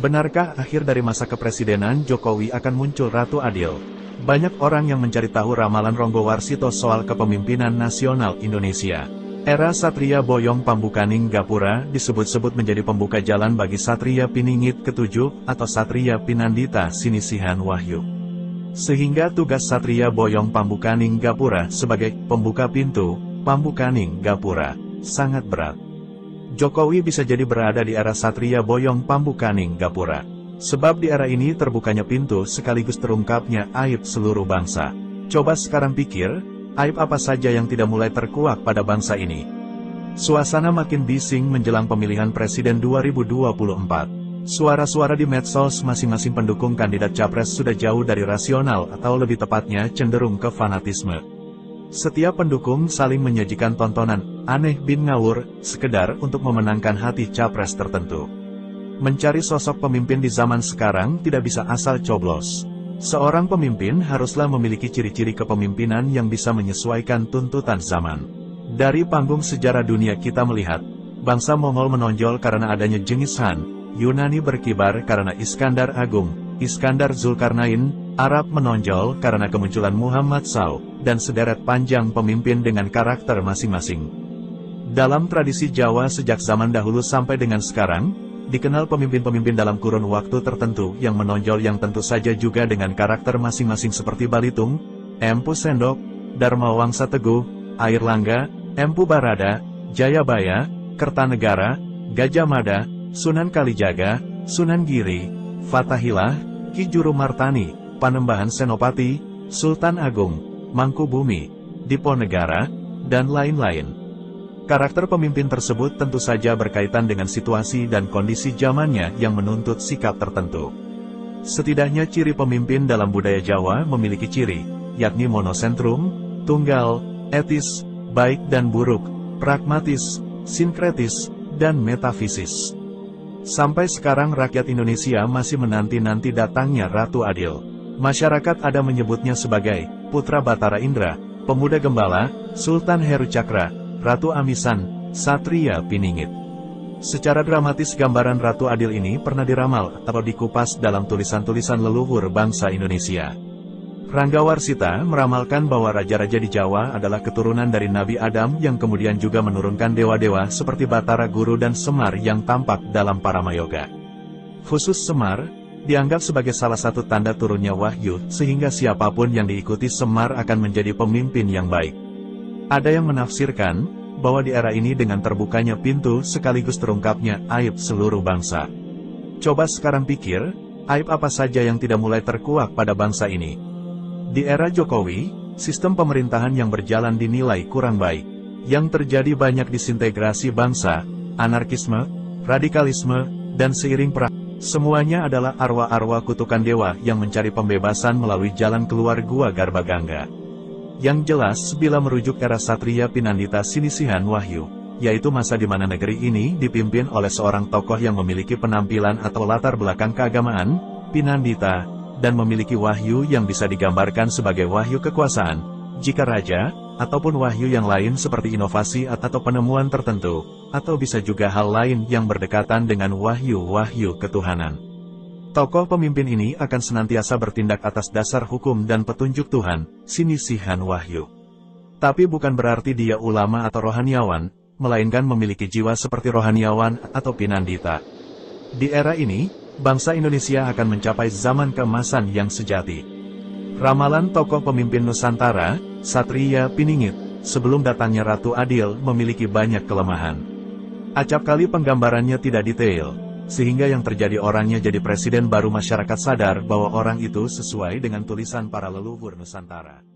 Benarkah akhir dari masa kepresidenan Jokowi akan muncul Ratu Adil? Banyak orang yang mencari tahu ramalan Ronggo Warsito soal kepemimpinan nasional Indonesia. Era Satria Boyong Pambukaning Gapura disebut-sebut menjadi pembuka jalan bagi Satria Piningit ke-7 atau Satria Pinandita Sinisihan Wahyu. Sehingga tugas Satria Boyong Pambukaning Gapura sebagai pembuka pintu Pambukaning Gapura sangat berat. Jokowi bisa jadi berada di era Satria Boyong Pambukaning Gapura. Sebab di era ini terbukanya pintu sekaligus terungkapnya aib seluruh bangsa. Coba sekarang pikir, aib apa saja yang tidak mulai terkuak pada bangsa ini? Suasana makin bising menjelang pemilihan presiden 2024. Suara-suara di medsos masing-masing pendukung kandidat capres sudah jauh dari rasional atau lebih tepatnya cenderung ke fanatisme. Setiap pendukung saling menyajikan tontonan aneh bin ngawur, sekedar untuk memenangkan hati capres tertentu. Mencari sosok pemimpin di zaman sekarang tidak bisa asal coblos. Seorang pemimpin haruslah memiliki ciri-ciri kepemimpinan yang bisa menyesuaikan tuntutan zaman. Dari panggung sejarah dunia kita melihat, bangsa Mongol menonjol karena adanya Genghis Khan, Yunani berkibar karena Iskandar Agung, Iskandar Zulkarnain, Arab menonjol karena kemunculan Muhammad SAW, dan sederet panjang pemimpin dengan karakter masing-masing. Dalam tradisi Jawa sejak zaman dahulu sampai dengan sekarang, dikenal pemimpin-pemimpin dalam kurun waktu tertentu yang menonjol yang tentu saja juga dengan karakter masing-masing seperti Balitung, Empu Sendok, Dharma Wangsa Teguh, Airlangga, Empu Barada, Jayabaya, Kertanegara, Gajah Mada, Sunan Kalijaga, Sunan Giri, Fathahilah, Ki Juru Martani, Panembahan Senopati, Sultan Agung, Mangkubumi, Diponegara, dan lain-lain. Karakter pemimpin tersebut tentu saja berkaitan dengan situasi dan kondisi zamannya yang menuntut sikap tertentu. Setidaknya ciri pemimpin dalam budaya Jawa memiliki ciri, yakni monosentrum, tunggal, etis, baik dan buruk, pragmatis, sinkretis, dan metafisis. Sampai sekarang rakyat Indonesia masih menanti-nanti datangnya Ratu Adil. Masyarakat ada menyebutnya sebagai Putra Batara Indra, Pemuda Gembala, Sultan Heru Cakra, Ratu Amisan, Satria Piningit. Secara dramatis gambaran Ratu Adil ini pernah diramal atau dikupas dalam tulisan-tulisan leluhur bangsa Indonesia. Rangga Warsita meramalkan bahwa raja-raja di Jawa adalah keturunan dari Nabi Adam yang kemudian juga menurunkan dewa-dewa seperti Batara Guru dan Semar yang tampak dalam Paramayoga. Khusus Semar dianggap sebagai salah satu tanda turunnya wahyu, sehingga siapapun yang diikuti Semar akan menjadi pemimpin yang baik. Ada yang menafsirkan bahwa di era ini dengan terbukanya pintu sekaligus terungkapnya aib seluruh bangsa. Coba sekarang pikir, aib apa saja yang tidak mulai terkuak pada bangsa ini? Di era Jokowi, sistem pemerintahan yang berjalan dinilai kurang baik. Yang terjadi banyak disintegrasi bangsa, anarkisme, radikalisme, dan seiring perang. Semuanya adalah arwah-arwah kutukan dewa yang mencari pembebasan melalui jalan keluar gua Garbaganga. Yang jelas, bila merujuk era Satria Pinandita Sinisihan Wahyu, yaitu masa di mana negeri ini dipimpin oleh seorang tokoh yang memiliki penampilan atau latar belakang keagamaan, Pinandita, dan memiliki wahyu yang bisa digambarkan sebagai wahyu kekuasaan, jika raja, ataupun wahyu yang lain seperti inovasi atau penemuan tertentu, atau bisa juga hal lain yang berdekatan dengan wahyu-wahyu ketuhanan. Tokoh pemimpin ini akan senantiasa bertindak atas dasar hukum dan petunjuk Tuhan, Sinisihan Wahyu. Tapi bukan berarti dia ulama atau rohaniawan, melainkan memiliki jiwa seperti rohaniawan atau Pinandita. Di era ini, bangsa Indonesia akan mencapai zaman keemasan yang sejati. Ramalan tokoh pemimpin Nusantara, Satria Piningit, sebelum datangnya Ratu Adil memiliki banyak kelemahan. Acap kali penggambarannya tidak detail, sehingga yang terjadi orangnya jadi presiden baru masyarakat sadar bahwa orang itu sesuai dengan tulisan para leluhur Nusantara.